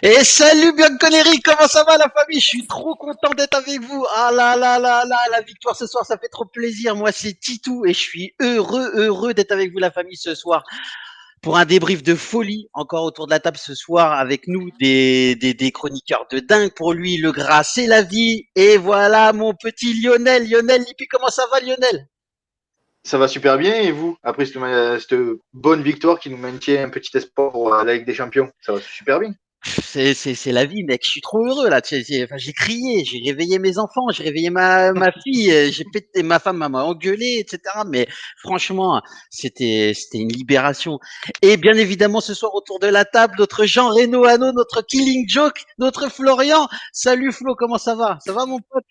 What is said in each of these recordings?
Et salut Bianconeri, comment ça va la famille? Je suis trop content d'être avec vous. Ah là là là là, la victoire ce soir, ça fait trop plaisir. Moi c'est Titou et je suis heureux d'être avec vous la famille ce soir pour un débrief de folie encore autour de la table ce soir avec nous des chroniqueurs de dingue. Pour lui le gras c'est la vie et voilà mon petit Lionel Lippi, comment ça va Lionel? Ça va super bien et vous, après cette bonne victoire qui nous maintient un petit espoir pour la Ligue des Champions, ça va super bien. C'est la vie, mec. Je suis trop heureux là. Enfin, j'ai crié, j'ai réveillé mes enfants, j'ai réveillé ma fille, j'ai pété, ma femme m'a engueulé, etc. Mais franchement, c'était une libération. Et bien évidemment, ce soir autour de la table, notre Jean Reno Hano, notre Killing Joke, notre Florian. Salut Flo, comment ça va? Ça va mon pote?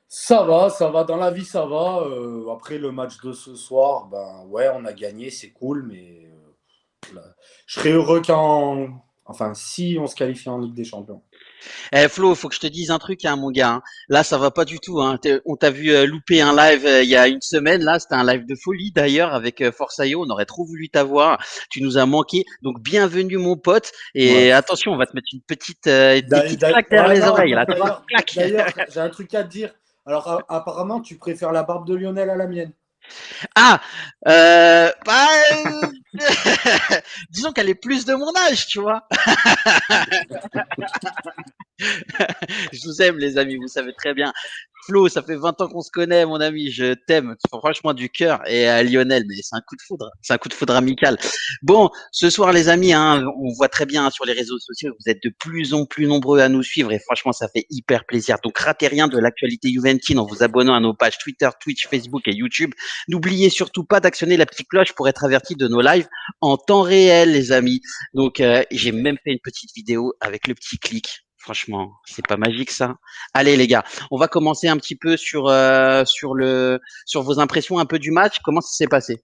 Ça va, dans la vie ça va. Après le match de ce soir, ben ouais, on a gagné, c'est cool, mais là, je serais heureux enfin, si on se qualifie en Ligue des Champions. Eh Flo, faut que je te dise un truc, hein, mon gars. Hein. Là, ça va pas du tout. Hein. On t'a vu louper un live il y a une semaine. Là, c'était un live de folie d'ailleurs avec Forsaio. On aurait trop voulu t'avoir. Tu nous as manqué. Donc, bienvenue, mon pote. Ouais. Et attention, on va te mettre des petites claques derrière Ouais, les non, oreilles. Là, tu vois, clac. j'ai un truc à te dire. Alors, apparemment, tu préfères la barbe de Lionel à la mienne. Ah, bah, disons qu'elle est plus de mon âge, tu vois. Je vous aime, les amis, vous savez très bien. Flo, ça fait 20 ans qu'on se connaît, mon ami. Je t'aime, franchement, du cœur. Et Lionel, mais c'est un coup de foudre. C'est un coup de foudre amical. Bon, ce soir, les amis, hein, on voit très bien hein, sur les réseaux sociaux, vous êtes de plus en plus nombreux à nous suivre. Et franchement, ça fait hyper plaisir. Donc, ratez rien de l'actualité juventine en vous abonnant à nos pages Twitter, Twitch, Facebook et YouTube. N'oubliez surtout pas d'actionner la petite cloche pour être averti de nos lives en temps réel, les amis. Donc, j'ai même fait une petite vidéo avec le petit clic. Franchement, c'est pas magique ça. Allez les gars, on va commencer un petit peu sur vos impressions un peu du match. Comment ça s'est passé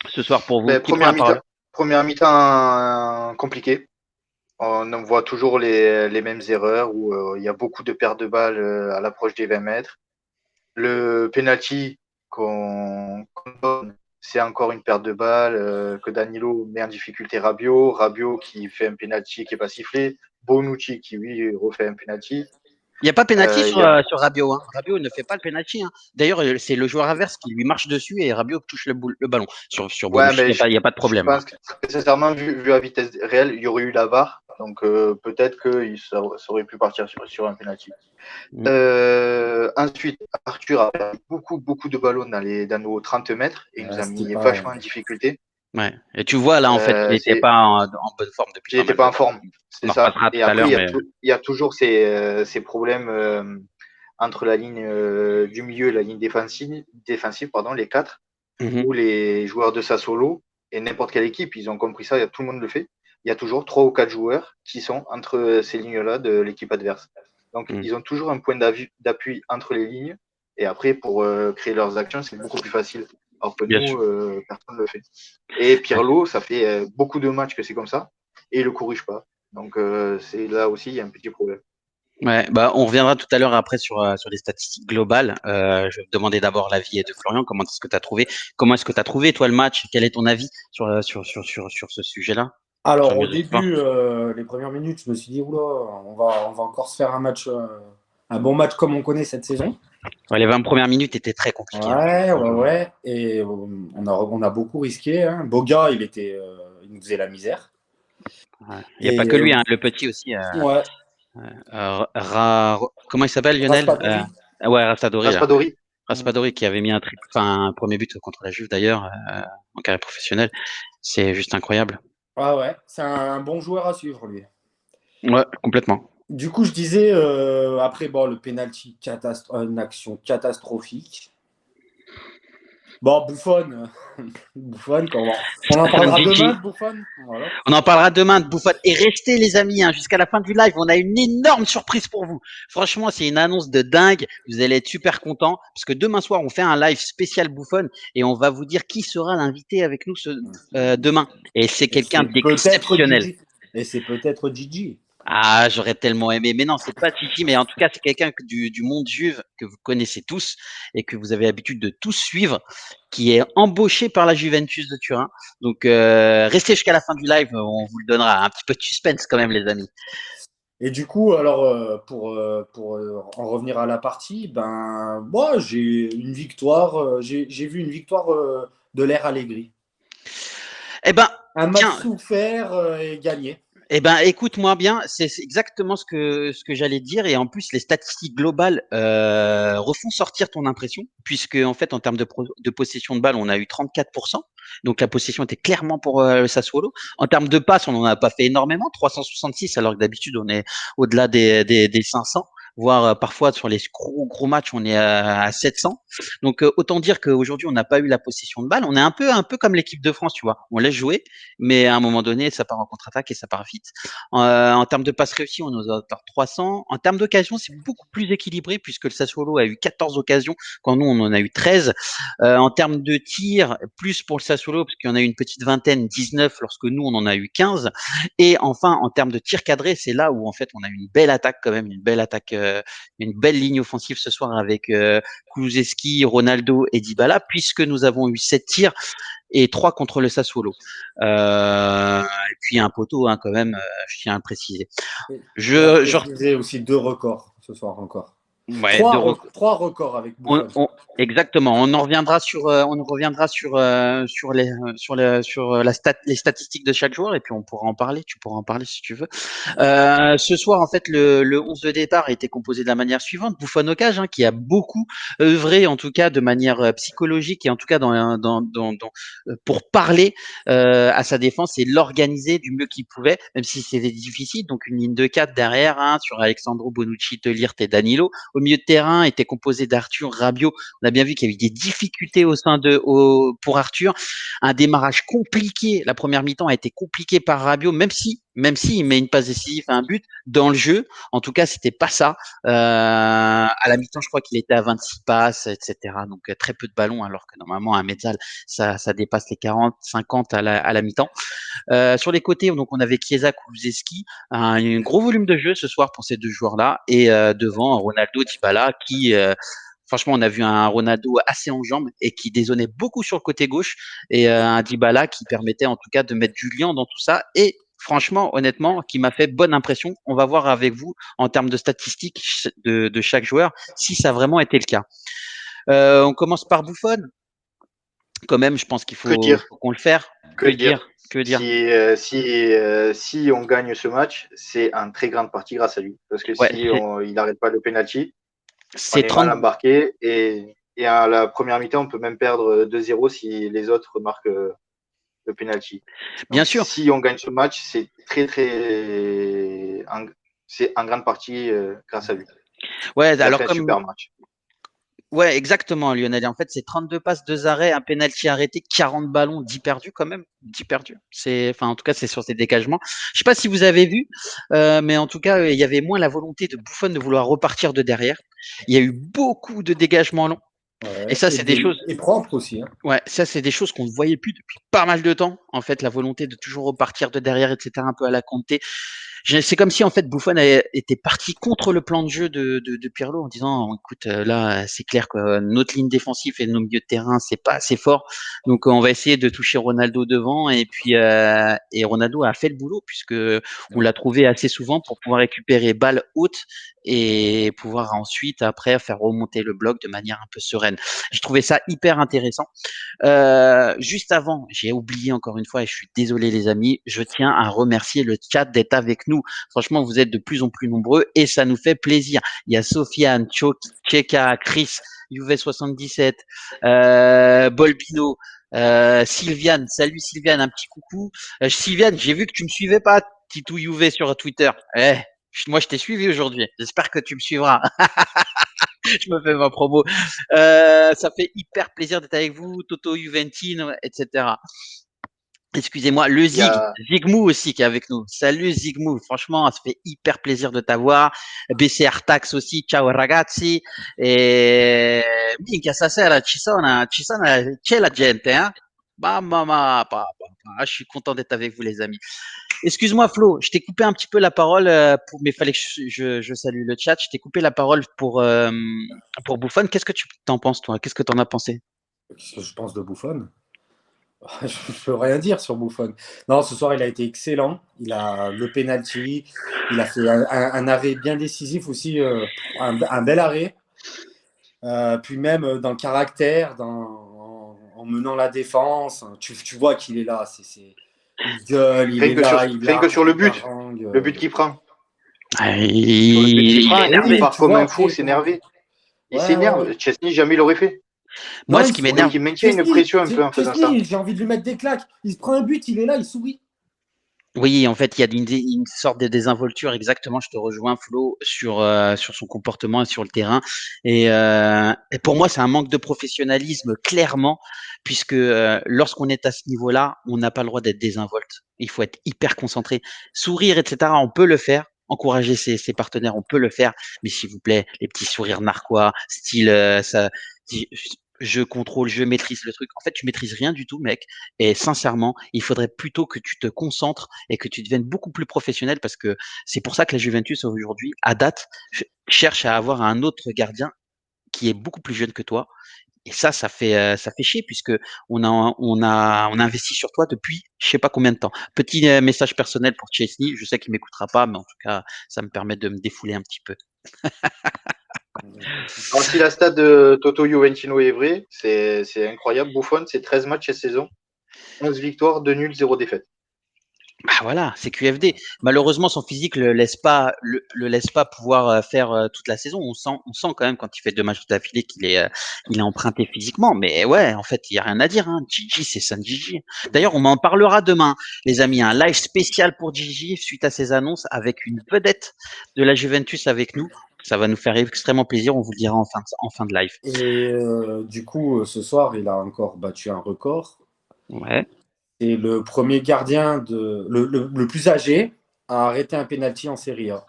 ce soir pour vous? Ben, Qui prend la parole? première mi-temps compliquée. On voit toujours les mêmes erreurs où il y a beaucoup de pertes de balles à l'approche des 20 mètres. Le penalty qu'on donne, c'est encore une perte de balle que Danilo met en difficulté Rabiot qui fait un penalty qui est pas sifflé, Bonucci qui lui refait un penalty. Il n'y a pas penalty Il y a sur Rabiot. Hein. Rabiot ne fait pas le penalty. Hein. D'ailleurs, c'est le joueur inverse qui lui marche dessus et Rabiot touche le ballon. Sur Ouais, Bonucci, mais il n'y a pas de je problème. Hein. pense que sincèrement, vu à vitesse réelle, il y aurait eu la VAR. Donc peut-être que ça aurait pu partir sur un penalty. Ensuite, Arthur a perdu beaucoup de ballons dans nos 30 mètres et il nous a mis vachement en difficulté. Ouais. Et tu vois là en fait, il n'était pas en bonne forme depuis il pas n'était mal pas de en temps. forme, On c'est en ça. repassera Et tout à après, l'heure, mais il y a toujours ces problèmes entre la ligne du milieu et la ligne défensive pardon, les quatre, où les joueurs de Sassuolo et n'importe quelle équipe, ils ont compris ça, tout le monde le fait. Il y a toujours 3 ou 4 joueurs qui sont entre ces lignes-là de l'équipe adverse. Donc, ils ont toujours un point d'appui entre les lignes. Et après, pour créer leurs actions, c'est beaucoup plus facile. Alors que bien sûr. nous, personne ne le fait. Et Pirlo, ça fait beaucoup de matchs que c'est comme ça. Et il ne le corrige pas. Donc, c'est là aussi, il y a un petit problème. Ouais, bah, on reviendra tout à l'heure après sur les statistiques globales. Je vais te demander d'abord l'avis de Florian. Comment est-ce que tu as trouvé? Comment est-ce que tu as trouvé, toi, le match? Quel est ton avis sur ce sujet-là? Sur Alors, le au milieu de terrain. début, les premières minutes, je me suis dit, oula, on va encore se faire un match, un bon match comme on connaît cette saison. Ouais, les 20 premières minutes étaient très compliquées. Ouais. Et on a beaucoup risqué. Hein. Boga, il nous faisait la misère. Ouais. Il n'y a pas que lui, hein, le petit aussi. Ouais. Comment il s'appelle, Lionel? Raspadori. Ouais, Raspadori, là. Raspadori. Raspadori qui avait mis un premier but contre la Juve d'ailleurs, en carrière professionnelle. C'est juste incroyable. Ah ouais, c'est un bon joueur à suivre, lui. Ouais, complètement. Du coup, je disais, après, bon, le penalty, une action catastrophique. Bon, Buffon, Buffon, on en parlera demain de Buffon. Voilà. On en parlera demain de Buffon. Et restez les amis, hein, jusqu'à la fin du live, on a une énorme surprise pour vous. Franchement, c'est une annonce de dingue. Vous allez être super contents parce que demain soir, on fait un live spécial Buffon et on va vous dire qui sera l'invité avec nous demain. Et c'est quelqu'un d'exceptionnel. Et c'est peut-être Gigi. Ah, j'aurais tellement aimé. Mais non, c'est pas Chichi, mais en tout cas, c'est quelqu'un du monde juif que vous connaissez tous et que vous avez l'habitude de tous suivre, qui est embauché par la Juventus de Turin. Donc, restez jusqu'à la fin du live, on vous le donnera. Un petit peu de suspense quand même, les amis. Et du coup, alors, pour en revenir à la partie, ben, moi, j'ai une victoire, j'ai vu une victoire de l'Air Allegri. Eh ben, Un match tiens, souffert et gagné. eh ben, écoute-moi bien, c'est exactement ce que j'allais dire et en plus les statistiques globales refont sortir ton impression puisque en fait en termes de possession de balle on a eu 34%, donc la possession était clairement pour le Sassuolo. En termes de passes on n'en a pas fait énormément, 366 alors que d'habitude on est au-delà des 500, voire parfois sur les gros matchs on est à 700. Donc autant dire qu'aujourd'hui on n'a pas eu la possession de balle, on est un peu comme l'équipe de France, tu vois, on laisse jouer mais à un moment donné, ça part en contre-attaque et ça part vite. En termes de passes réussies, on est aux auteurs 300. En termes d'occasions, c'est beaucoup plus équilibré puisque le Sassuolo a eu 14 occasions quand nous, on en a eu 13. En termes de tirs, plus pour le Sassuolo parce qu'il y en a eu une petite vingtaine, 19 lorsque nous, on en a eu 15. Et enfin, en termes de tirs cadrés, c'est là où en fait, on a eu une belle attaque quand même, une belle attaque, une belle ligne offensive ce soir avec Kulusevski, Ronaldo et Dybala puisque nous avons eu 7 tirs et 3 contre le Sassuolo. Et puis un poteau hein, quand même, je tiens à le préciser. Et à Je préciser aussi 2 records ce soir encore. ouais, Trois records avec Buffon. exactement. On en reviendra sur les statistiques de chaque joueur et puis on pourra en parler. Tu pourras en parler si tu veux. Ce soir, en fait, le 11 de départ était composé de la manière suivante. Buffon Ocage, hein, qui a beaucoup œuvré, en tout cas de manière psychologique et en tout cas pour parler à sa défense et l'organiser du mieux qu'il pouvait, même si c'était difficile. Donc une ligne de 4 derrière, hein, sur Alexandro Bonucci, Tellirt et Danilo. Au milieu de terrain était composé d'Arthur Rabiot. On a bien vu qu'il y avait eu des difficultés pour Arthur. Un démarrage compliqué. La première mi-temps a été compliquée par Rabiot, même si il met une passe décisive, un but dans le jeu. En tout cas, c'était pas ça. À la mi-temps, je crois qu'il était à 26 passes, etc. Donc très peu de ballons, alors que normalement un Mezzal, ça dépasse les 40, 50 à la mi-temps. Sur les côtés, donc on avait Chiesa, Kulusevski, un gros volume de jeu ce soir pour ces deux joueurs-là, et devant Ronaldo, Dybala, qui franchement, on a vu un Ronaldo assez en jambes et qui dézonnait beaucoup sur le côté gauche et un Dybala qui permettait en tout cas de mettre du liant dans tout ça et franchement, honnêtement, qui m'a fait bonne impression. On va voir avec vous en termes de statistiques de chaque joueur si ça a vraiment été le cas. On commence par Buffon. Quand même, je pense qu'il Que faut, dire? faut qu'on le fasse. Que Que dire? dire? Que dire? Si on gagne ce match, c'est en très grande partie grâce à lui. Parce que Ouais, si il n'arrête pas le penalty, on c'est est mal 30. embarqué. Et à la première mi-temps, on peut même perdre 2-0 si les autres marquent le penalty. Bien Donc sûr. si on gagne ce match, c'est c'est en grande partie grâce à lui. Ouais, Il a alors fait un comme super match. ouais, exactement, Lionel. Et en fait, c'est 32 passes, 2 arrêts, un penalty arrêté, 40 ballons, 10 perdus quand même. 10 perdus. Enfin, en tout cas, c'est sur ces dégagements. Je sais pas si vous avez vu, mais en tout cas, il y avait moins la volonté de Buffon de vouloir repartir de derrière. Il y a eu beaucoup de dégagements longs. Et Ouais. ça, c'est des choses. Et propre aussi. Hein. Ouais, ça, c'est des choses qu'on ne voyait plus depuis pas mal de temps. En fait, la volonté de toujours repartir de derrière, etc., un peu à la Conte. C'est comme si en fait Buffon était parti contre le plan de jeu de Pirlo en disant écoute là c'est clair que notre ligne défensive et nos milieux de terrain c'est pas assez fort donc on va essayer de toucher Ronaldo devant et puis et Ronaldo a fait le boulot puisque on Ouais. l'a trouvé assez souvent pour pouvoir récupérer balle haute et pouvoir ensuite après faire remonter le bloc de manière un peu sereine. Je trouvais ça hyper intéressant. Juste avant, j'ai oublié encore une fois et je suis désolé les amis, je tiens à remercier le chat d'être avec nous. Franchement, vous êtes de plus en plus nombreux et ça nous fait plaisir. Il y a Sofiane, Cheka, Chris, Juve77, Bolbino, Sylviane. Salut Sylviane, un petit coucou. Sylviane, j'ai vu que tu me suivais pas, Titou Juve sur Twitter. Moi, je t'ai suivi aujourd'hui. J'espère que tu me suivras. Je me fais ma promo. Ça fait hyper plaisir d'être avec vous, Toto Juventine, etc. Excusez-moi, le Il y a, Zigmou aussi qui est avec nous. Salut Zigmou, franchement, ça fait hyper plaisir de t'avoir. BCR Tax aussi, ciao ragazzi. E minchia, stasera c'è la gente, hein? Je suis content d'être avec vous les amis. Excuse-moi Flo, je t'ai coupé un petit peu la parole, mais fallait que je salue le chat. Je t'ai coupé la parole pour Buffon. Qu'est-ce que tu t'en penses, toi? Qu'est-ce que tu en as pensé? Qu'est-ce que je pense de Buffon? Je ne peux rien dire sur Buffon. Non, ce soir, il a été excellent. Il a le penalty. Il a fait un arrêt bien décisif aussi, un bel arrêt. Puis même dans le caractère, en menant la défense, tu vois qu'il est là. Il gueule, il est là, il Rien que largue, sur il harangue. le but qu'il prend. Ah, Sur le but qu'il il prend, est il énervé. Oui, part tu comme vois un fou, après. s'énerver. Il Ouais, ouais, ouais. s'énerve. Chesney, jamais il l'aurait fait. Moi, Non, ce il qui Donc m'énerve, sourit. il maintient une pression un peu en faisant ça. Chesney, j'ai envie de lui mettre des claques. Il se prend un but, il est là, il sourit. oui, en fait, il y a une sorte de désinvolture. Exactement, je te rejoins, Flo, sur son comportement et sur le terrain. Et pour moi, c'est un manque de professionnalisme, clairement, puisque lorsqu'on est à ce niveau-là, on n'a pas le droit d'être désinvolte. Il faut être hyper concentré. Sourire, etc., on peut le faire. Encourager ses partenaires, on peut le faire. Mais s'il vous plaît, les petits sourires narquois, style ça, je contrôle, je maîtrise le truc. En fait, tu maîtrises rien du tout, mec. Et sincèrement, il faudrait plutôt que tu te concentres et que tu deviennes beaucoup plus professionnel parce que c'est pour ça que la Juventus aujourd'hui, à date, cherche à avoir un autre gardien qui est beaucoup plus jeune que toi. Et ça fait chier puisque on a investi sur toi depuis je sais pas combien de temps. Petit message personnel pour Chesney, je sais qu'il m'écoutera pas, mais en tout cas, ça me permet de me défouler un petit peu. Alors, si la stat de Toto Juventino est vraie, c'est incroyable. Buffon, c'est 13 matchs cette saison, 11 victoires, 2 nuls, 0 défaites. Bah voilà, c'est QFD. Malheureusement, son physique le laisse pas pouvoir faire toute la saison. On sent quand même quand il fait 2 matchs d'affilée il est emprunté physiquement. Mais ouais, en fait, il y a rien à dire. Hein. Gigi, c'est San Gigi. D'ailleurs, on m'en parlera demain, les amis. Un live spécial pour Gigi suite à ses annonces avec une vedette de la Juventus avec nous. Ça va nous faire extrêmement plaisir. On vous le dira en fin de live. Et du coup, ce soir, il a encore battu un record. Ouais. Et le premier gardien le plus âgé a arrêté un penalty en Serie A.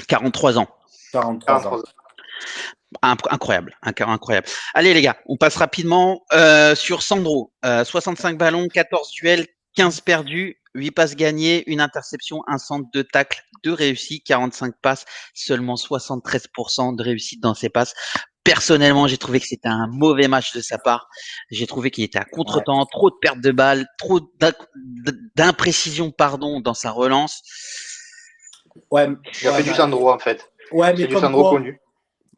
43 ans. 43 ans. 43 ans. Incroyable, incroyable. Allez les gars, on passe rapidement sur Sandro. 65 ballons, 14 duels, 15 perdus, 8 passes gagnées, une interception, un centre, 2 tacles, 2 réussis, 45 passes, seulement 73% de réussite dans ses passes. Personnellement, j'ai trouvé que c'était un mauvais match de sa part. J'ai trouvé qu'il était à Ouais. contre-temps, trop de pertes de balles, trop d'imprécision, pardon, dans sa relance. Ouais, Il a fait du Sandro en fait. mais C'est du Sandro connu. Ouais,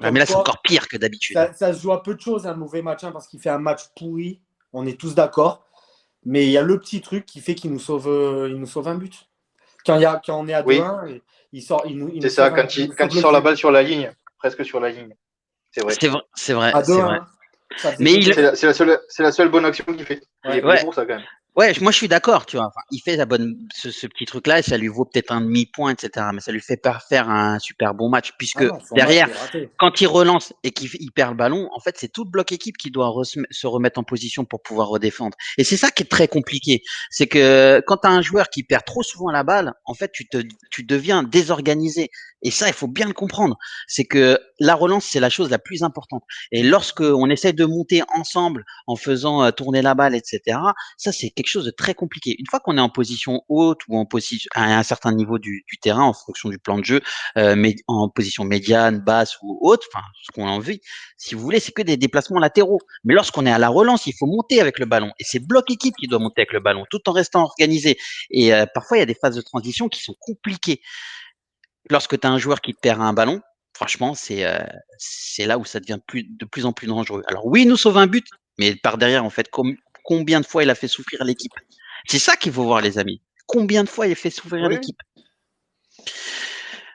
mais comme là, c'est quoi, encore pire que d'habitude. ça se joue à peu de choses, un mauvais match, hein, parce qu'il fait un match pourri. On est tous d'accord. Mais il y a le petit truc qui fait qu'il nous sauve un but. Quand on est à Oui, 2-1, il c'est nous ça. sauve, Quand il nous quand sauve il le sort la but. balle sur la ligne, presque sur la ligne. C'est vrai. C'est vrai, c'est vrai, À c'est vrai. 2-1, ça faisait Mais il, 2-2. C'est la seule bonne action qu'il fait. Il est Ouais. payé ouais, pour ça quand même. ouais, moi je suis d'accord, tu vois. Enfin, il fait ce petit truc-là et ça lui vaut peut-être un demi-point, etc. Mais ça lui fait pas faire un super bon match Ah puisque non, son match derrière, est raté. quand il relance et qu'il perd le ballon, en fait, c'est tout le bloc équipe qui doit se remettre en position pour pouvoir redéfendre. Et c'est ça qui est très compliqué. C'est que quand tu as un joueur qui perd trop souvent la balle, en fait, tu deviens désorganisé. Et ça, il faut bien le comprendre. C'est que la relance, c'est la chose la plus importante. Et lorsque on essaie de monter ensemble en faisant tourner la balle, etc., ça, c'est quelque chose de très compliqué. Une fois qu'on est en position haute ou en position à un certain niveau du terrain, en fonction du plan de jeu, mais en position médiane, basse ou haute, enfin, ce qu'on a envie, si vous voulez, c'est que des déplacements latéraux. Mais lorsqu'on est à la relance, il faut monter avec le ballon. Et c'est bloc équipe qui doit monter avec le ballon, tout en restant organisé. Et parfois, il y a des phases de transition qui sont compliquées. Lorsque tu as un joueur qui te perd un ballon, franchement, c'est là où ça devient de plus en plus dangereux. Alors oui, il nous sauve un but, mais par derrière, en fait, combien de fois il a fait souffrir l'équipe? C'est ça qu'il faut voir, les amis. Combien de fois il a fait souffrir Oui, l'équipe?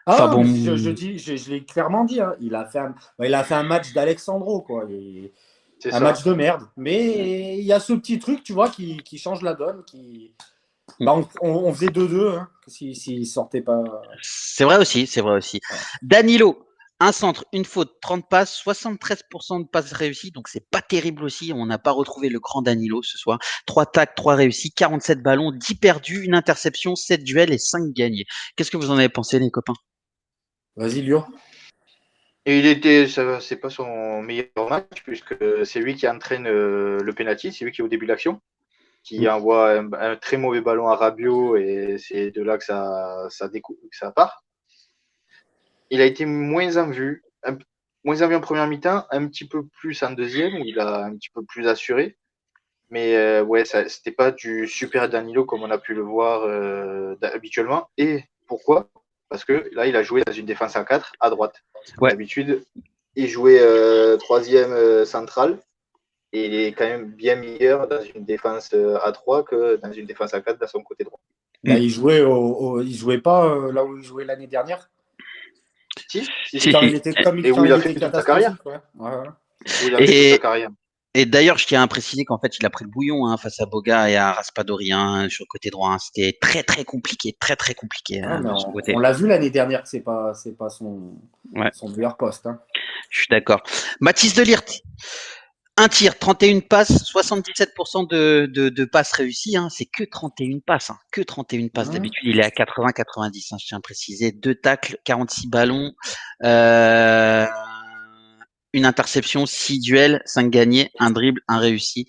Enfin Ah, bon, mais je l'ai clairement dit. Hein. Il a fait un match d'Alexandro, quoi. c'est Un ça. match de merde. Mais il y a ce petit truc, tu vois, qui change la donne. Bah, on faisait 2-2 hein, s'il sortait pas. c'est vrai aussi, c'est vrai aussi. Ouais. Danilo, un centre, une faute, 30 passes, 73% de passes réussies, donc c'est pas terrible aussi. On n'a pas retrouvé le grand Danilo ce soir. 3 tacles, 3 réussis, 47 ballons, 10 perdus, une interception, 7 duels et 5 gagnés. Qu'est-ce que vous en avez pensé, les copains? Vas-y, Lyon. Et c'est pas son meilleur match puisque c'est lui qui entraîne le penalty, c'est lui qui est au début de l'action. qui envoie un très mauvais ballon à Rabiot et c'est de là que ça part. Il a été moins en vue en première mi-temps, un petit peu plus en deuxième où il a un petit peu plus assuré. Mais ouais, c'était pas du super Danilo comme on a pu le voir habituellement. Et pourquoi? Parce que là, il a joué dans une défense à 4 à droite. Ouais. D'habitude, il jouait troisième central. Et il est quand même bien meilleur dans une défense à 3 que dans une défense à 4 dans son côté droit. Bah, il jouait pas là où il jouait l'année dernière. Si. Quand il était et où il a fait toute sa carrière. Ouais. Où il a fait toute sa carrière. Et d'ailleurs, je tiens à préciser qu'en fait, il a pris le bouillon face à Boga et à Raspadori sur le côté droit. C'était très très compliqué, de son côté. On l'a vu l'année dernière que c'est pas son meilleur poste. Hein. Je suis d'accord. Mathis Delirte, un tir, 31 passes, 77% de passes réussies. Hein. C'est que 31 passes. Hein. Que 31 passes. D'habitude, il est à 80-90. Hein, je tiens à préciser. 2 tacles, 46 ballons. Une interception, 6 duels, 5 gagnés, un dribble, un réussi.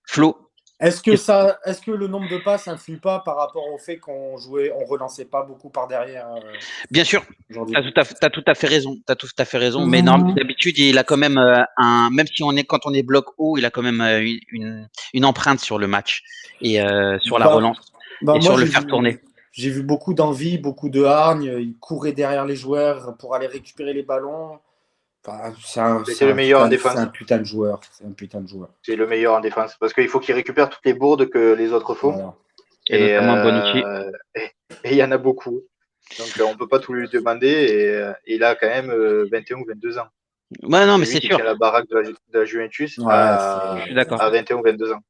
Flo. Est-ce que le nombre de passes n'influe pas par rapport au fait qu'on relançait pas beaucoup par derrière Bien sûr, tu as tout à fait raison. Mais d'habitude, il a quand même même si quand on est bloc haut, il a quand même une empreinte sur le match et sur la relance et sur le faire tourner. J'ai vu beaucoup d'envie, beaucoup de hargne. Il courait derrière les joueurs pour aller récupérer les ballons. Enfin, c'est le meilleur en défense. C'est un putain de joueur. C'est le meilleur en défense parce qu'il faut qu'il récupère toutes les bourdes que les autres font. Voilà. Et notamment Bonucci. Et il y en a beaucoup. Donc on peut pas tout lui demander et il a quand même 21 ou 22 ans. Ouais, non, mais c'est sûr. Il tient la baraque de la Juventus à 21 ou 22 ans.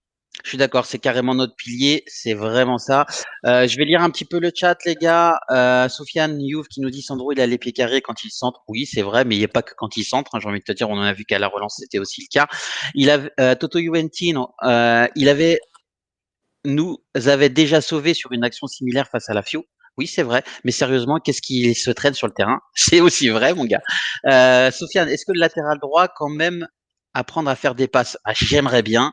Je suis d'accord, c'est carrément notre pilier, c'est vraiment ça. Je vais lire un petit peu le chat, les gars. Sofiane Youf qui nous dit Sandro, il a les pieds carrés quand il centre. Oui, c'est vrai, mais il n'y a pas que quand il centre. Hein, j'ai envie de te dire, on en a vu qu'à la relance, c'était aussi le cas. Toto Juventino, nous avait déjà sauvé sur une action similaire face à la Fio. Oui, c'est vrai. Mais sérieusement, qu'est-ce qui se traîne sur le terrain? C'est aussi vrai, mon gars. Sofiane, est-ce que le latéral droit, quand même, apprendre à faire des passes? J'aimerais bien.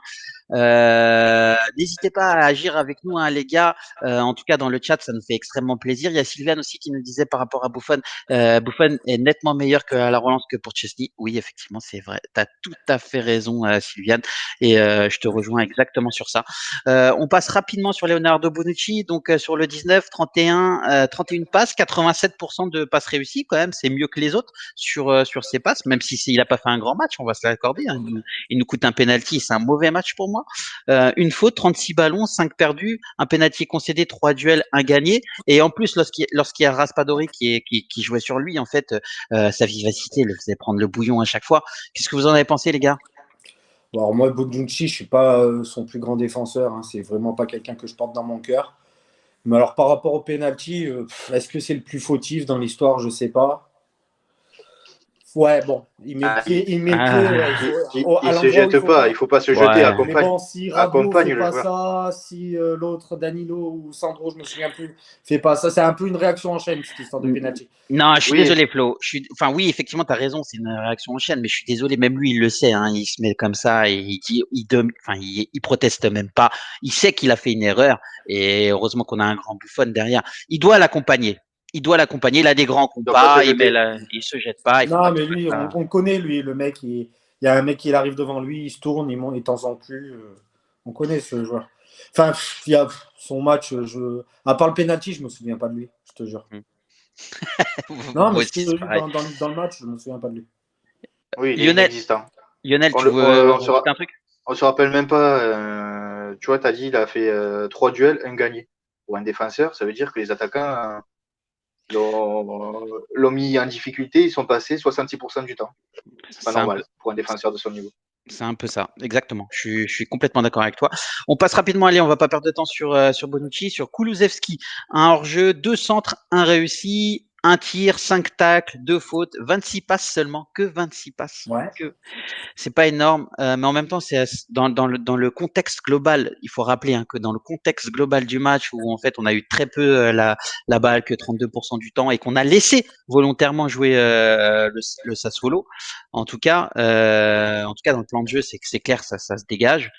N'hésitez pas à agir avec nous, hein, les gars. En tout cas, dans le chat, ça nous fait extrêmement plaisir. Il y a Sylviane aussi qui nous disait par rapport à Buffon, Buffon est nettement meilleur à la relance que pour Chesney. Oui, effectivement, c'est vrai. Tu as tout à fait raison, Sylviane. Et je te rejoins exactement sur ça. On passe rapidement sur Leonardo Bonucci. Donc, sur le 19, 31 passes, 87% de passes réussies. Quand même, c'est mieux que les autres sur ses passes, même il n'a pas fait un grand match, on va se l'accorder. Hein. Il nous coûte un penalty, c'est un mauvais match pour moi. Une faute, 36 ballons, 5 perdus, un penalty concédé, 3 duels, 1 gagné. Et en plus, lorsqu'il y a Raspadori qui jouait sur lui, en fait, sa vivacité le faisait prendre le bouillon à chaque fois. Qu'est-ce que vous en avez pensé, les gars? Bon, alors moi, Bonucci, je suis pas son plus grand défenseur. Hein. C'est vraiment pas quelqu'un que je porte dans mon cœur. Mais alors, par rapport au penalty, est-ce que c'est le plus fautif dans l'histoire? Je sais pas. Ouais, bon, il met le pied. Il se jette pas, il faut pas se jeter, accompagne. Mais bon, si Rabiot fait pas ça, si l'autre Danilo ou Sandro, je me souviens plus, fait pas ça, c'est un peu une réaction en chaîne, cette histoire de penalty. Non, je suis désolé, Flo. Enfin, oui, effectivement, tu as raison, c'est une réaction en chaîne, mais je suis désolé, même lui, il le sait, hein, il se met comme ça et il dit, il proteste même pas. Il sait qu'il a fait une erreur et heureusement qu'on a un grand Buffon derrière. Il doit l'accompagner. Il a des grands compas, il se jette pas. Non, mais lui, on connaît, lui, le mec, il y a un mec qui arrive devant lui, il se tourne, il monte, il t'en sent plus. On connaît ce joueur. Enfin, il y a son match, à part le penalty, je me souviens pas de lui, je te jure. Non, mais dans le match, je me souviens pas de lui. Oui, il est inexistant. Lionel, tu veux rajouter un truc? On se rappelle même pas, tu vois, tu as dit, il a fait 3 duels, 1 gagné. Pour un défenseur, ça veut dire que les attaquants l'ont mis en difficulté, ils sont passés 66% du temps. C'est pas normal pour un défenseur de son niveau. C'est un peu ça, exactement. Je suis complètement d'accord avec toi. On passe rapidement, allez, on va pas perdre de temps sur Bonucci, sur Kulusevski. Un hors-jeu, 2 centres, 1 réussi, 1 tir, 5 tacles, 2 fautes, 26 passes seulement, que 26 passes. Ouais. C'est pas énorme, mais en même temps, c'est dans le contexte global. Il faut rappeler que dans le contexte global du match où en fait on a eu très peu la balle, que 32% du temps, et qu'on a laissé volontairement jouer le Sassuolo. En tout cas, dans le plan de jeu, c'est clair, ça se dégage.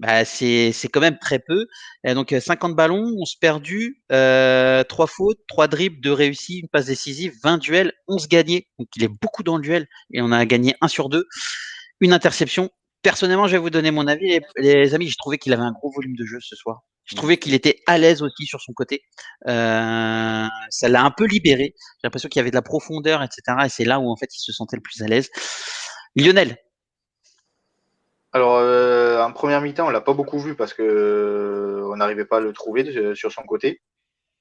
Bah, c'est quand même très peu. Et donc 50 ballons, 11 perdus, 3 fautes, 3 dribbles, 2 réussis, une passe décisive, 20 duels, 11 gagnés. Donc il est beaucoup dans le duel et on a gagné 1 sur 2. Une interception. Personnellement, je vais vous donner mon avis, les amis. J'ai trouvé qu'il avait un gros volume de jeu ce soir. Je trouvais qu'il était à l'aise aussi sur son côté. Ça l'a un peu libéré. J'ai l'impression qu'il y avait de la profondeur, etc. Et c'est là où en fait il se sentait le plus à l'aise. Lionel. Alors, en première mi-temps, on l'a pas beaucoup vu parce que on n'arrivait pas à le trouver sur son côté.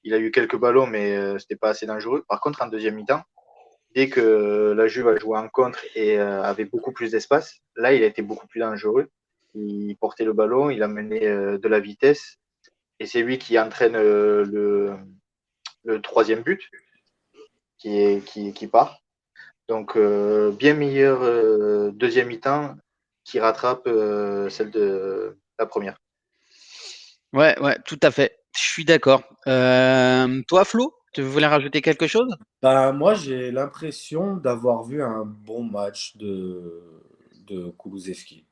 Il a eu quelques ballons, mais c'était pas assez dangereux. Par contre, en deuxième mi-temps, dès que la Juve a joué en contre et avait beaucoup plus d'espace, là, il a été beaucoup plus dangereux. Il portait le ballon, il amenait de la vitesse, et c'est lui qui entraîne le troisième but qui part. Donc, bien meilleur deuxième mi-temps qui rattrape celle de la première. Ouais, tout à fait. Je suis d'accord. Toi, Flo, tu voulais rajouter quelque chose? Bah, moi, j'ai l'impression d'avoir vu un bon match de Kulusevski.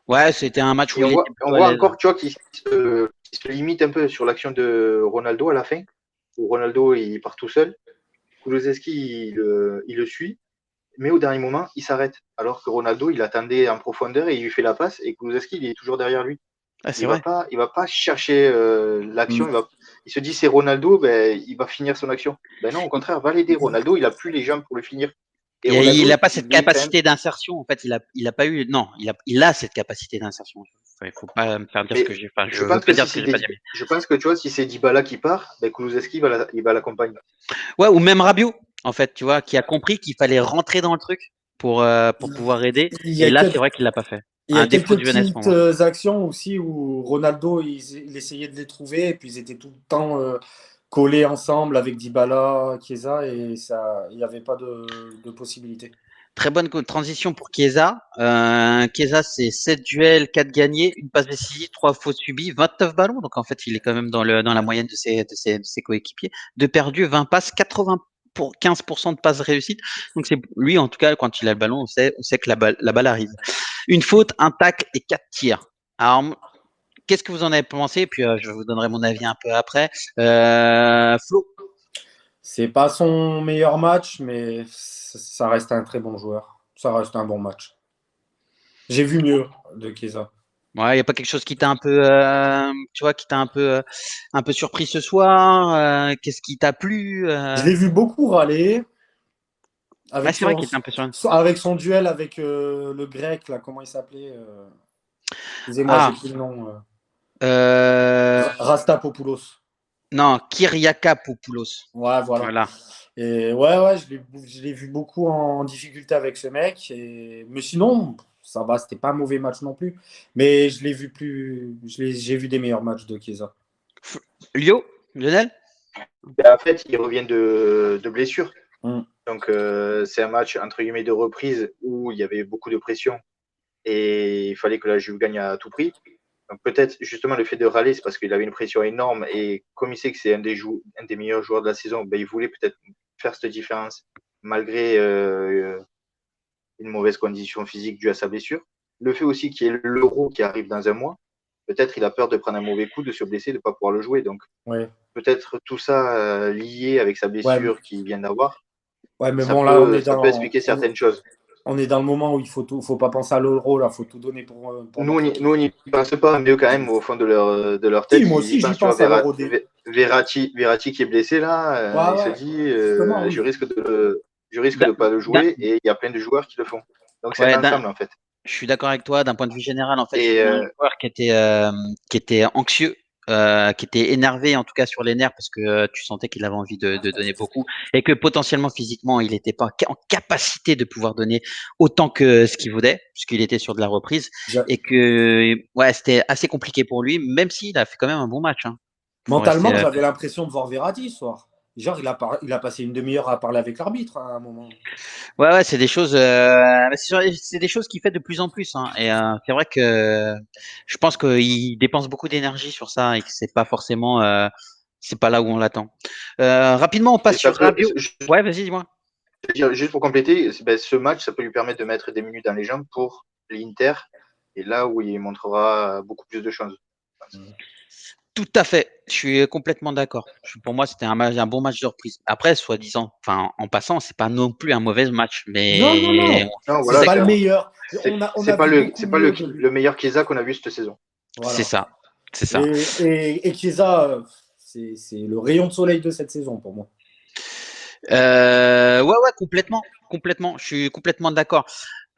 Ouais, c'était un match où Et il était on plutôt à voit l'aise. encore, tu vois, qu'il se limite un peu sur l'action de Ronaldo à la fin, où Ronaldo il part tout seul. Kulusevski il le suit, mais au dernier moment il s'arrête. Alors que Ronaldo il attendait en profondeur et il lui fait la passe et Kulusevski il est toujours derrière lui. Ah, c'est vrai. Il va pas chercher l'action. Mm. Il se dit c'est Ronaldo, ben il va finir son action. Ben non, au contraire, va l'aider. Ronaldo il a plus les jambes pour le finir. Et Il Ronaldo n'a pas cette il est quand même. capacité d'insertion. En fait, il a pas eu. Non, il a cette capacité d'insertion. Il faut pas me faire dire ce Mais que j'ai. Enfin, je je veux pense pas que dire si ce que c'est j'ai pas dit. je pense que tu vois si c'est Dybala qui part, ben Kulusevski il va l'accompagner. Ouais, ou même Rabiot, en fait, tu vois, qui a compris qu'il fallait rentrer dans le truc pour pouvoir aider. Il y Et a là, quel- c'est vrai qu'il l'a pas fait. Il y a Un défaut quelques de jeunesse pour petites moi. actions aussi où Ronaldo, il essayait de les trouver et puis ils étaient tout le temps collés ensemble avec Dybala, Chiesa et ça, il n'y avait pas de possibilité. Très bonne transition pour Chiesa. Chiesa, c'est 7 duels, 4 gagnés, une passe décisive, 3 fautes subies, 29 ballons. Donc, en fait, il est quand même dans la moyenne de ses coéquipiers. 2 perdus, 20 passes, 15% de passes réussites. Donc, c'est lui, en tout cas, quand il a le ballon, on sait que la balle arrive. Une faute, un tacle et 4 tirs. Alors, qu'est-ce que vous en avez pensé? Puis, je vous donnerai mon avis un peu après. Flo? C'est pas son meilleur match, mais ça reste un très bon joueur. Ça reste un bon match. J'ai vu mieux de Chiesa. Ouais, il n'y a pas quelque chose qui t'a un peu, tu vois, qui t'a un peu surpris ce soir. Qu'est-ce qui t'a plu? Je l'ai vu beaucoup râler Ouais, avec c'est vrai qu'il était un peu sur. avec son duel avec le grec, là, comment il s'appelait excusez-moi, j'ai Ah, plus le nom. euh, Rastapopoulos. non, Kyriakopoulos. Ouais, voilà. Voilà. Et ouais, je l'ai vu beaucoup en difficulté avec ce mec. Mais sinon, ça va, c'était pas un mauvais match non plus. Mais je l'ai vu plus. J'ai vu des meilleurs matchs de Chiesa. Lionel? Ben, en fait, il revient de blessure. Mm. Donc, c'est un match entre guillemets de reprise où il y avait beaucoup de pression et il fallait que la Juve gagne à tout prix. Donc, peut-être justement le fait de râler, c'est parce qu'il avait une pression énorme et comme il sait que c'est un des meilleurs joueurs de la saison, ben, il voulait peut-être faire cette différence malgré une mauvaise condition physique due à sa blessure. Le fait aussi qu'il y ait l'Euro qui arrive dans un mois, peut-être il a peur de prendre un mauvais coup, de se blesser, de ne pas pouvoir le jouer. Donc, Ouais. peut-être tout ça lié avec sa Ouais, blessure qu'il vient d'avoir, ouais, mais bon, là, ça peut expliquer certaines choses. on est dans le moment où il faut pas penser à l'euro, là, faut tout donner pour notre équipe. Nous, on n'y pense pas, mais eux, quand même, au fond de leur Si, tête, moi ils y aussi, j'y pensent. Tu vois, pense à l'euro. Verratti qui est blessé là, Ouais, il se ouais, dit justement, oui. je risque de pas le jouer et il y a plein de joueurs qui le font. Donc c'est Ouais, un ensemble en fait. je suis d'accord avec toi. D'un point de vue général, en fait, Et c'était un joueur qui était anxieux, qui était énervé, en tout cas sur les nerfs, parce que tu sentais qu'il avait envie de donner beaucoup et que potentiellement physiquement, il n'était pas en capacité de pouvoir donner autant que ce qu'il voulait, puisqu'il était sur de la reprise et que ouais, c'était assez compliqué pour lui, même s'il a fait quand même un bon match. Hein. Faut rester. Mentalement, j'avais l'impression de voir Verratti ce soir. Genre, il a passé une demi-heure à parler avec l'arbitre à un moment. Ouais, c'est des choses, c'est des choses qu'il fait de plus en plus. Hein. Et c'est vrai que je pense qu'il dépense beaucoup d'énergie sur ça et que c'est pas forcément, c'est pas là où on l'attend. Rapidement, on passe et ça sur peut, Rabiot. Ouais, vas-y, dis-moi. juste pour compléter, ben, ce match, ça peut lui permettre de mettre des minutes dans les jambes pour l'Inter et là où il montrera beaucoup plus de choses. Tout à fait, je suis complètement d'accord. Pour moi, c'était un bon match de reprise. Après, soi-disant, en passant, c'est pas non plus un mauvais match, mais Non, c'est voilà, pas le meilleur. c'est pas vu beaucoup mieux de lui. le meilleur Chiesa qu'on a vu cette saison. C'est Voilà. ça. Et Chiesa, c'est le rayon de soleil de cette saison pour moi. Ouais, complètement. Je suis complètement d'accord.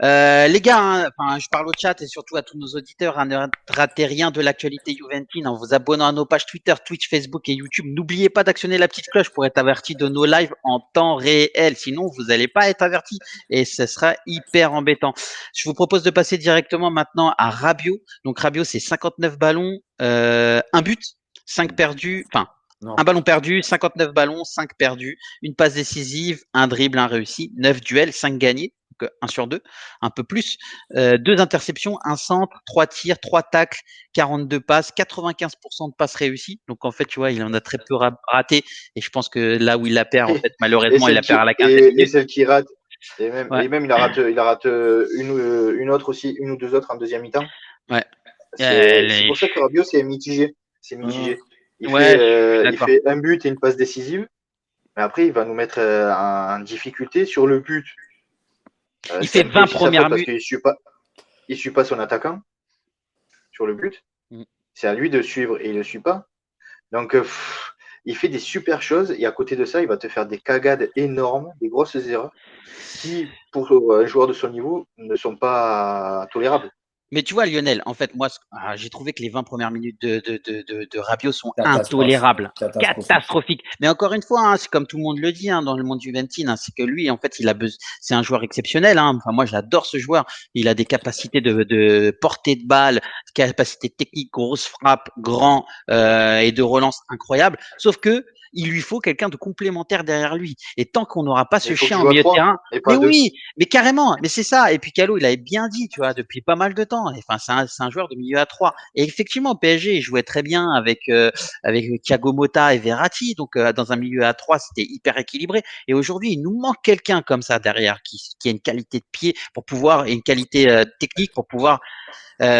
Les gars, hein, je parle au chat et surtout à tous nos auditeurs, hein, ne ratez rien de l'actualité juventine en vous abonnant à nos pages Twitter, Twitch, Facebook et YouTube. N'oubliez pas d'actionner la petite cloche pour être averti de nos lives en temps réel. Sinon, vous n'allez pas être averti et ce sera hyper embêtant. Je vous propose de passer directement maintenant à Rabiot. Donc Rabiot, c'est 59 ballons, un but, 5 perdus, un ballon perdu, 59 ballons, 5 perdus, une passe décisive, un dribble, un réussi, 9 duels, 5 gagnés, donc 1 sur 2, un peu plus, 2 interceptions, un centre, 3 tirs, 3 tacles, 42 passes, 95% de passes réussies. Donc en fait, tu vois, il en a très peu raté et je pense que là où il la perd, en fait, malheureusement, il la perd à la 15e et minute. celle qui rate, Ouais. et même il rate une autre aussi, une ou deux autres en deuxième mi-temps. Ouais. C'est pour ça que Rabiot, c'est mitigé. C'est mitigé. Il fait un but et une passe décisive, mais après, il va nous mettre en difficulté sur le but. Il fait 20 premières minutes. Parce qu'il suit pas son attaquant sur le but. C'est à lui de suivre et il le suit pas. Donc, il fait des super choses et à côté de ça, il va te faire des cagades énormes, des grosses erreurs qui, pour un joueur de son niveau, ne sont pas tolérables. Mais tu vois, Lionel, en fait, moi, j'ai trouvé que les 20 premières minutes de Rabiot sont intolérables, catastrophiques. Mais encore une fois, hein, c'est comme tout le monde le dit, hein, dans le monde juventine, hein, c'est que lui, en fait, c'est un joueur exceptionnel. Hein. Enfin, moi, j'adore ce joueur. Il a des capacités de portée de balle, capacités techniques, grosse frappe, grand et de relance incroyables. Sauf que il lui faut quelqu'un de complémentaire derrière lui. Et tant qu'on n'aura pas ce chien au milieu de terrain, mais oui, mais carrément, mais c'est ça. Et puis Calo, il avait bien dit, tu vois, depuis pas mal de temps. Enfin, c'est un joueur de milieu à 3. Et effectivement, au PSG, il jouait très bien avec Thiago Motta et Verratti. Donc dans un milieu à 3, c'était hyper équilibré. Et aujourd'hui, il nous manque quelqu'un comme ça derrière qui a une qualité de pied pour pouvoir et une qualité technique pour pouvoir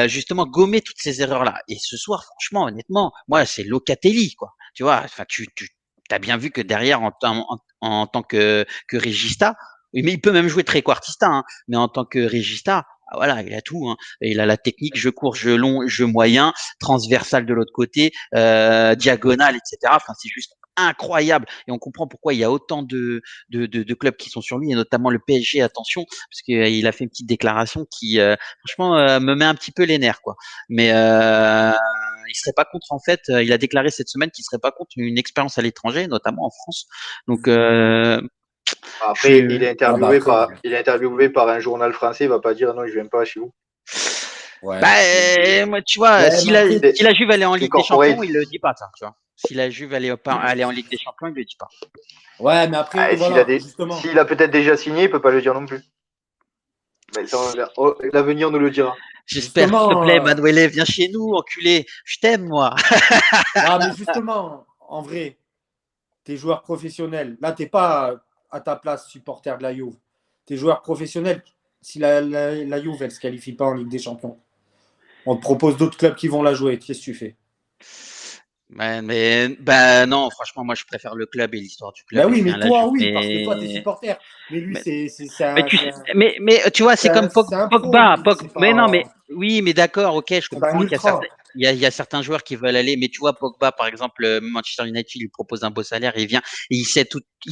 justement gommer toutes ces erreurs-là. Et ce soir, franchement, honnêtement, moi, c'est Locatelli, quoi. Tu vois, enfin, tu as bien vu que derrière, en tant que Regista, oui, mais il peut même jouer trequartista, hein, mais en tant que Regista, voilà, il a tout. Hein. Il a la technique, jeu court, jeu long, jeu moyen, transversal de l'autre côté, diagonale, etc. Enfin, c'est juste incroyable. Et on comprend pourquoi il y a autant de clubs qui sont sur lui, et notamment le PSG, attention, parce qu'il a fait une petite déclaration qui, franchement, me met un petit peu les nerfs, quoi. Mais il serait pas contre, en fait, il a déclaré cette semaine qu'il serait pas contre une expérience à l'étranger, notamment en France. Donc, après, il est interviewé par un journal français, il va pas dire non, je viens pas chez vous. Ouais. Moi, tu vois, si la Juve allait en Ligue des Champions, il le dit pas, ça, tu vois. Si la Juve allait en Ligue des Champions, il le dit pas. Ouais, mais après, voilà, justement. S'il a peut-être déjà signé, il peut pas le dire non plus. Mais l'avenir nous le dira. J'espère, s'il te plaît, Manuel, viens chez nous, enculé. Je t'aime, moi. Non, mais justement, en vrai, t'es joueur professionnel. Là, t'es pas à ta place supporter de la Juve. T'es joueur professionnel. Si la Juve, elle se qualifie pas en Ligue des Champions, on te propose d'autres clubs qui vont la jouer. Qu'est-ce que tu fais? Mais non, franchement, moi je préfère le club et l'histoire du club. Ben oui, mais toi, oui, parce que toi, t'es supporter. Mais lui, mais tu vois, c'est comme Pogba. Mais non, mais pas... oui, mais d'accord, ok, je comprends qu'il y a certains joueurs qui veulent aller, mais tu vois, Pogba, par exemple, Manchester United lui propose un beau salaire, il vient et il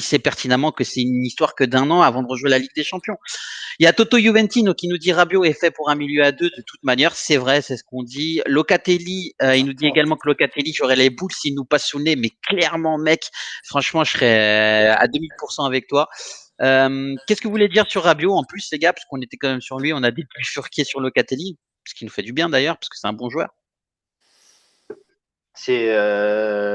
sait pertinemment que c'est une histoire que d'un an avant de rejouer la Ligue des Champions. Il y a Toto Juventino qui nous dit Rabiot est fait pour un milieu à 2 de toute manière, c'est vrai, c'est ce qu'on dit. Locatelli, il nous dit également que Locatelli, j'aurais les boules s'il nous passe sous le nez, mais clairement, mec, franchement, je serais à 2000% avec toi. Qu'est-ce que vous voulez dire sur Rabiot en plus, les gars, parce qu'on était quand même sur lui, on a des bifurqués sur Locatelli, ce qui nous fait du bien d'ailleurs, parce que c'est un bon joueur. C'est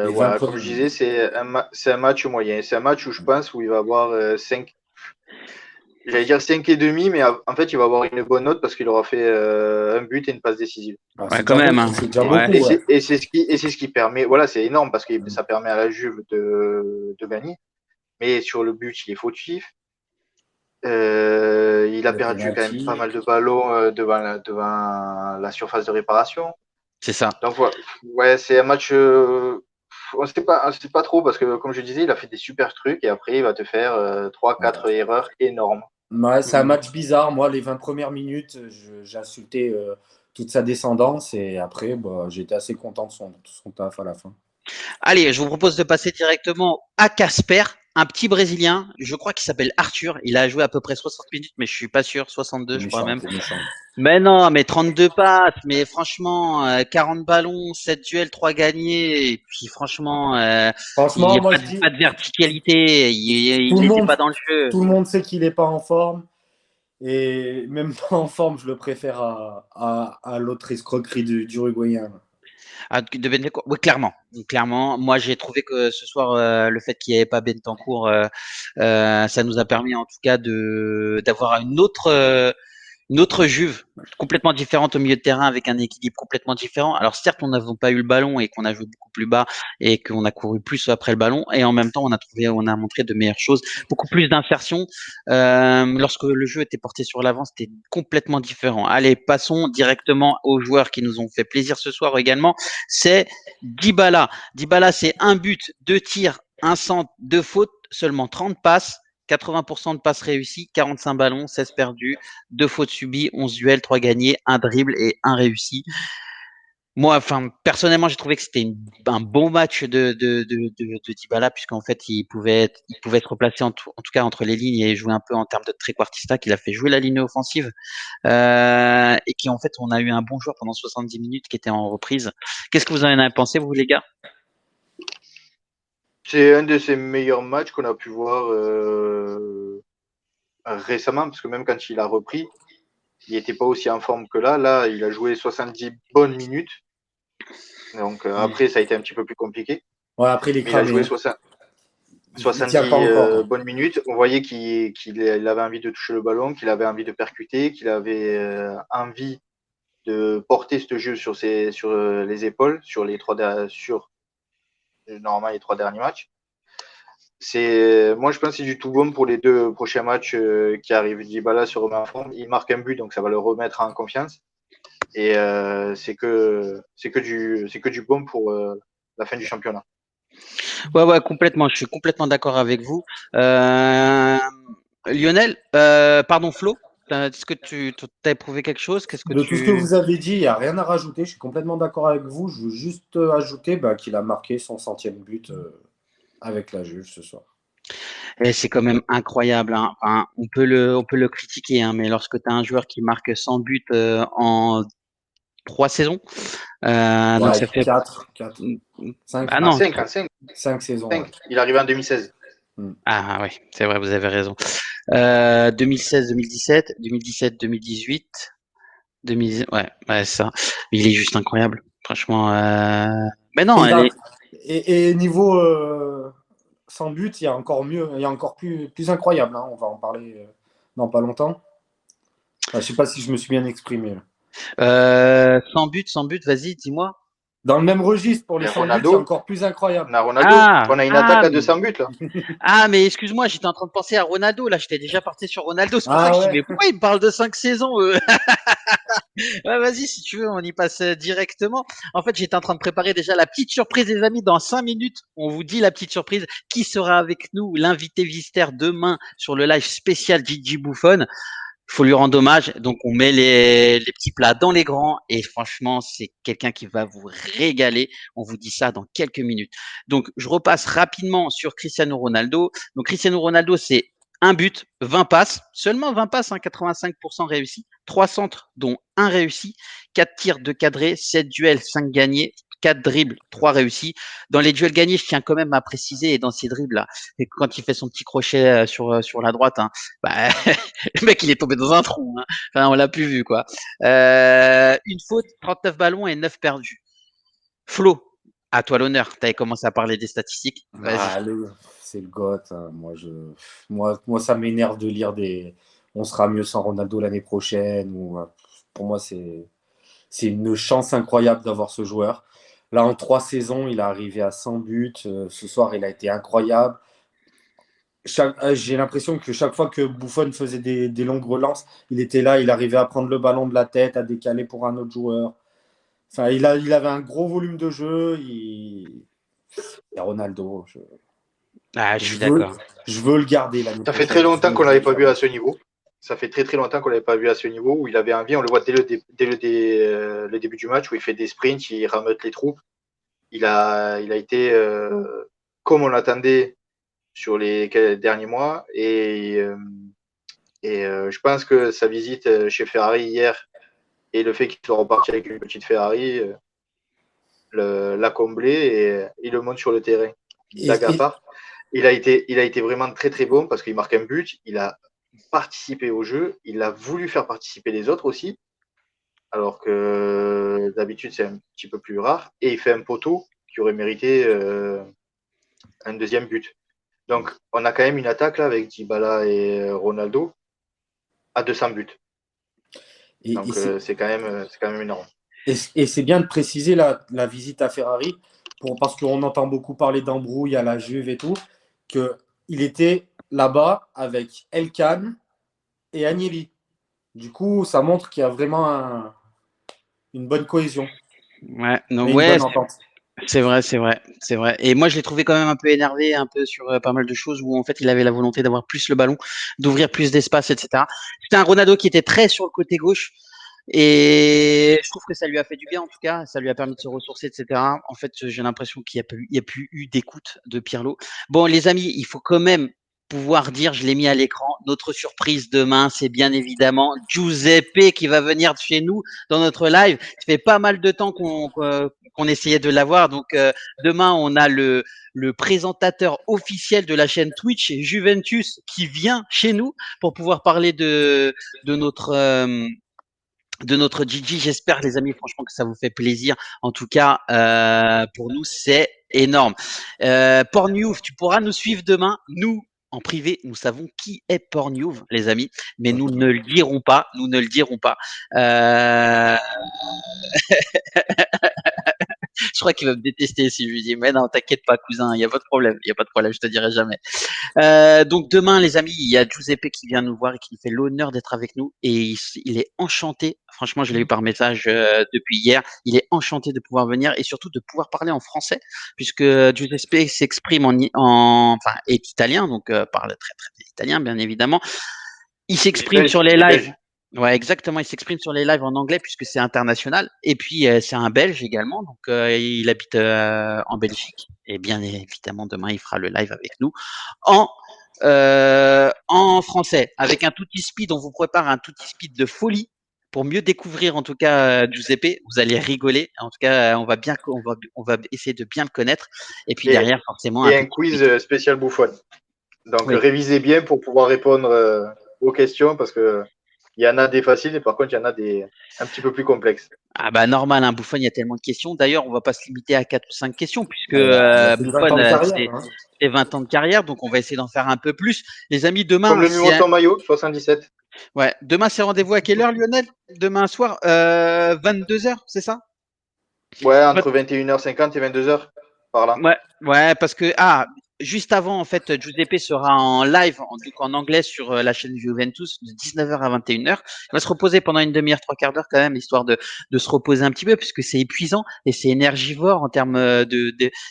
voilà, comme je disais, c'est un match moyen. C'est un match où je pense où il va avoir 5. J'allais dire 5,5, mais en fait, il va avoir une bonne note parce qu'il aura fait un but et une passe décisive. Ouais, quand même. Hein. C'est déjà beaucoup. Et c'est ce qui permet. Voilà, c'est énorme parce que ça permet à la Juve de gagner. Mais sur le but, il est fautif. Il a Le perdu quand même penalty. pas mal de ballons devant la surface de réparation. C'est ça. Donc, ouais, c'est un match. On sait pas trop parce que, comme je disais, il a fait des super trucs et après, il va te faire 3-4 erreurs énormes. Ouais, c'est un match bizarre. Moi, les 20 premières minutes, j'ai insulté toute sa descendance et après, bah, j'étais assez content de son taf à la fin. Allez, je vous propose de passer directement à Casper, un petit Brésilien. Je crois qu'il s'appelle Arthur. Il a joué à peu près 60 minutes, mais je suis pas sûr. 62, je crois Méchant, même. c'est méchant. Mais non, mais 32 passes. Mais franchement, 40 ballons, 7 duels, 3 gagnés. Et puis franchement, il n'y Franchement, a moi, pas je de, dis, pas de verticalité. Il tout le n'était monde, pas dans le jeu. tout le monde sait qu'il n'est pas en forme. Et même pas en forme, je le préfère à l'autre escroquerie du Uruguayen. Ah, de Bentancourt. Oui, clairement. Clairement. Moi, j'ai trouvé que ce soir, le fait qu'il n'y avait pas Bentancourt, ça nous a permis en tout cas d'avoir une autre Juve complètement différente au milieu de terrain avec un équilibre complètement différent. Alors certes, on n'avait pas eu le ballon et qu'on a joué beaucoup plus bas et qu'on a couru plus après le ballon et en même temps on a montré de meilleures choses, beaucoup plus d'insertion. Lorsque le jeu était porté sur l'avant, c'était complètement différent. Allez, passons directement aux joueurs qui nous ont fait plaisir ce soir également. C'est Dybala. Dybala, c'est un but, deux tirs, un centre, deux fautes, seulement 30 passes. 80% de passes réussies, 45 ballons, 16 perdus, 2 fautes subies, 11 duels, 3 gagnés, un dribble et un réussi. Moi, enfin, personnellement, j'ai trouvé que c'était un bon match de Dybala, puisqu'en fait, il pouvait être replacé en tout cas entre les lignes et jouer un peu en termes de trequartista, qu'il a fait jouer la ligne offensive, et qui, en fait, on a eu un bon joueur pendant 70 minutes qui était en reprise. Qu'est-ce que vous en avez pensé, vous, les gars? C'est un de ses meilleurs matchs qu'on a pu voir récemment, parce que même quand il a repris, il n'était pas aussi en forme que là. Là, il a joué 70 bonnes minutes. Donc après, ça a été un petit peu plus compliqué. Ouais, après, il est Mais il a cramé. joué Hein. Il tient 70 pas encore. Hein. bonnes minutes. On voyait qu'il avait envie de toucher le ballon, qu'il avait envie de percuter, qu'il avait envie de porter ce jeu sur les épaules, normalement les 3 derniers matchs. Moi, je pense que c'est du tout bon pour les 2 prochains matchs qui arrivent. Dybala se remet en forme, il marque un but, donc ça va le remettre en confiance. Et c'est que du bon pour la fin du championnat. Ouais, complètement. Je suis complètement d'accord avec vous. Lionel, pardon, Flo, est-ce que tu as éprouvé quelque chose? Qu'est-ce que De tout ce que tu... vous avez dit, il n'y a rien à rajouter. Je suis complètement d'accord avec vous. Je veux juste ajouter qu'il a marqué son 100e but avec la Juve ce soir. Et c'est quand même incroyable, hein. Enfin, on peut le critiquer, hein, mais lorsque tu as un joueur qui marque 100 buts en 3 saisons, donc Ouais, ça fait... 4, 5, Ah En non, 5, en 5, 5 saisons. Ouais. 5. Il est arrivé en 2016. ah oui, c'est vrai, vous avez raison. 2016-2017, 2017-2018, 2000... ouais, ça. Il est juste incroyable. Franchement, mais non, Et, elle est... et niveau sans but, il y a encore mieux, il y a encore plus incroyable. Hein. On va en parler dans pas longtemps. Enfin, je sais pas si je me suis bien exprimé. Sans but, vas-y, dis-moi. Dans le même registre, pour les Et 100 buts, il y a Ronaldo, encore plus incroyable. on a Ronaldo. Ah, On a une attaque à 200 buts là. mais excuse-moi, j'étais en train de penser à Ronaldo. Là, j'étais déjà parti sur Ronaldo. C'est pour ça que Ah je dis, ouais. mais pourquoi il me parle de 5 saisons Ouais, vas-y, si tu veux, on y passe directement. En fait, j'étais en train de préparer déjà la petite surprise, les amis. Dans 5 minutes, on vous dit la petite surprise. Qui sera avec nous, l'invité Vister, demain sur le live spécial Gigi Buffon. Il faut lui rendre hommage. Donc, on met les petits plats dans les grands. Et franchement, c'est quelqu'un qui va vous régaler. On vous dit ça dans quelques minutes. Donc, je repasse rapidement sur Cristiano Ronaldo. Donc, Cristiano Ronaldo, c'est un but, 20 passes, seulement 20 passes, hein, 85% réussi, 3 centres, dont un réussi, 4 tirs de cadré, 7 duels, 5 gagnés, 4 dribbles, 3 réussis. Dans les duels gagnés, je tiens quand même à préciser, et dans ces dribbles-là, et quand il fait son petit crochet sur la droite, hein, bah, le mec, il est tombé dans un trou. Hein. Enfin, on l'a plus vu, quoi. Une faute, 39 ballons et 9 perdus. Flo, à toi l'honneur. Tu avais commencé à parler des statistiques. Vas-y. Ah, c'est le GOAT. Hein. Moi, ça m'énerve de lire des. On sera mieux sans Ronaldo l'année prochaine. Pour moi, c'est une chance incroyable d'avoir ce joueur. Là, en 3 saisons, il est arrivé à 100 buts. Ce soir, il a été incroyable. J'ai l'impression que chaque fois que Buffon faisait des longues relances, il était là, il arrivait à prendre le ballon de la tête, à décaler pour un autre joueur. Enfin, il avait un gros volume de jeu. Et Ronaldo, Ah, je je suis veux, d'accord. je veux le garder l'année Ça fait prochaine. très longtemps qu'on ne l'avait pas vu à ce niveau. Ça fait très très longtemps qu'on ne l'avait pas vu à ce niveau où il avait envie. On le voit dès le début du match où il fait des sprints, il rameute les troupes. Il a été comme on l'attendait sur les derniers mois. Je pense que sa visite chez Ferrari hier et le fait qu'il soit reparti avec une petite Ferrari l'a comblé et il le monte sur le terrain. Blague à Et, part, il a été vraiment très très bon parce qu'il marque un but, il a participé au jeu, il a voulu faire participer les autres aussi, alors que d'habitude c'est un petit peu plus rare, et il fait un poteau qui aurait mérité un deuxième but. Donc on a quand même une attaque là avec Dybala et Ronaldo à 200 buts. et Donc c'est quand même énorme. Et c'est bien de préciser la visite à Ferrari, parce qu'on entend beaucoup parler d'embrouille à la Juve et tout, qu'il était là-bas avec Elkan et Agnelli. Du coup, ça montre qu'il y a vraiment une bonne cohésion Ouais, non, et une ouais, bonne entente. c'est vrai, c'est vrai, c'est vrai. Et moi, je l'ai trouvé quand même un peu énervé, un peu sur pas mal de choses où en fait, il avait la volonté d'avoir plus le ballon, d'ouvrir plus d'espace, etc. C'était un Ronaldo qui était très sur le côté gauche. Et je trouve que ça lui a fait du bien, en tout cas. Ça lui a permis de se ressourcer, etc. En fait, j'ai l'impression qu'il n'y a plus eu d'écoute de Pirlo. Bon, les amis, il faut quand même pouvoir dire, je l'ai mis à l'écran, notre surprise demain, c'est bien évidemment Giuseppe qui va venir chez nous dans notre live. Ça fait pas mal de temps qu'on essayait de l'avoir. Donc, demain, on a le présentateur officiel de la chaîne Twitch Juventus qui vient chez nous pour pouvoir parler de notre Gigi. J'espère, les amis, franchement, que ça vous fait plaisir. En tout cas, pour nous, c'est énorme. Pornhoof, tu pourras nous suivre demain. Nous, en privé, nous savons qui est Pornhoof, les amis, mais nous ne le dirons pas. Nous ne le dirons pas. Euh, je crois qu'il va me détester si je lui dis, mais non, t'inquiète pas, cousin, il n'y a pas de problème, il n'y a pas de problème, je te dirai jamais. Donc demain, les amis, il y a Giuseppe qui vient nous voir et qui nous fait l'honneur d'être avec nous. Et il est enchanté. Franchement, je l'ai eu par message depuis hier. Il est enchanté de pouvoir venir et surtout de pouvoir parler en français, puisque Giuseppe s'exprime enfin, est italien, donc parle très très bien italien, bien évidemment. Il s'exprime sur les Il est lives. belge. Ouais, exactement. Il s'exprime sur les lives en anglais puisque c'est international. Et puis, c'est un Belge également. Donc, il habite en Belgique. Et bien évidemment, demain, il fera le live avec nous en, en français, avec un tutti speed. On vous prépare un tutti speed de folie pour mieux découvrir, en tout cas, Giuseppe. Vous allez rigoler. En tout cas, on va essayer de bien le connaître. Et puis Et, derrière, forcément, un et un petit quiz. quiz spécial Buffon. Donc Oui. révisez bien pour pouvoir répondre aux questions parce que il y en a des faciles et par contre il y en a des un petit peu plus complexes. Ah bah normal, hein, Buffon, il y a tellement de questions. D'ailleurs, on va pas se limiter à 4 ou 5 questions, puisque Il a fait 20 Buffon, ans de carrière. c'est 20 ans de carrière, donc on va essayer d'en faire un peu plus. Les amis, Comme demain, le numéro de ton maillot, 77. demain c'est rendez-vous à quelle heure, Lionel? Demain soir, 22h, c'est ça? Ouais, entre 21h50 et 22h par là. Ouais, parce que juste avant, en fait, Giuseppe sera en live, donc en anglais sur la chaîne Juventus de 19h à 21h. Il va se reposer pendant une demi-heure, trois quarts d'heure quand même, histoire de se reposer un petit peu, puisque c'est épuisant et c'est énergivore en termes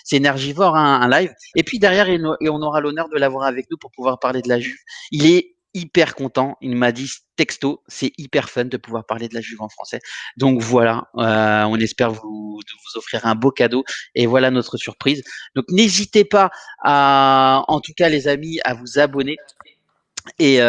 c'est énergivore hein, un live. Et puis derrière, et on aura l'honneur de l'avoir avec nous pour pouvoir parler de la Juve. Il est hyper content. Il m'a dit texto, c'est hyper fun de pouvoir parler de la Juve en français. Donc voilà, on espère vous offrir un beau cadeau. Et voilà notre surprise. Donc n'hésitez pas en tout cas les amis, à vous abonner et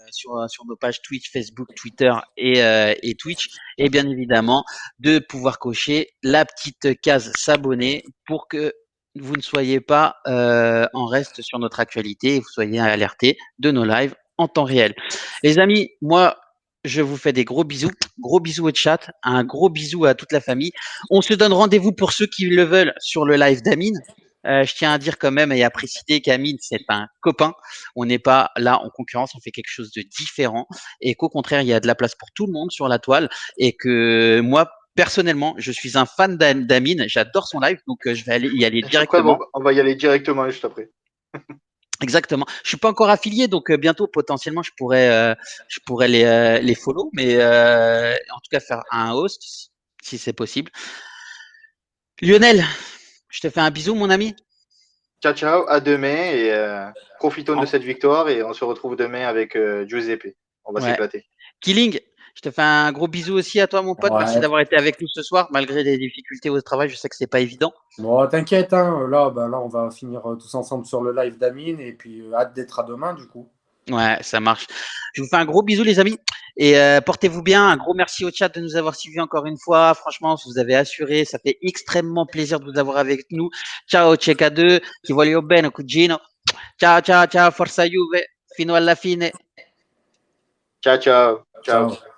sur nos pages Twitch, Facebook, Twitter et Twitch, et bien évidemment de pouvoir cocher la petite case s'abonner pour que vous ne soyez pas en reste sur notre actualité et vous soyez alertés de nos lives en temps réel. Les amis, moi je vous fais des gros bisous au chat, un gros bisou à toute la famille. On se donne rendez-vous pour ceux qui le veulent sur le live d'Amine. Je tiens à dire quand même et à préciser qu'Amine, c'est un copain. On n'est pas là en concurrence, on fait quelque chose de différent et qu'au contraire, il y a de la place pour tout le monde sur la toile et que moi, personnellement, je suis un fan d'Amine. J'adore son live, donc je vais y aller Et sur quoi directement. on va y aller directement juste après. Exactement. Je suis pas encore affilié, donc bientôt potentiellement je pourrais les follow, mais en tout cas faire un host si c'est possible. Lionel, je te fais un bisou, mon ami. Ciao, ciao, à demain et profitons de Ah, cette victoire et on se retrouve demain avec Giuseppe. On va Ouais. s'éclater. Killing, je te fais un gros bisou aussi à toi, mon pote. Merci ouais. d'avoir été avec nous ce soir, malgré les difficultés au travail. Je sais que c'est pas évident. Bon, t'inquiète, hein, là, on va finir tous ensemble sur le live d'Amine et puis hâte d'être à demain, du coup. Ouais, ça marche. Je vous fais un gros bisou, les amis. Et portez-vous bien. Un gros merci au chat de nous avoir suivis encore une fois. Franchement, vous avez assuré. Ça fait extrêmement plaisir de vous avoir avec nous. Ciao, Cecca 2. Ti voglio bene, cugino. Ciao, ciao, ciao. Forza Juve. Fino alla fine. Ciao, ciao. Ciao. Ciao.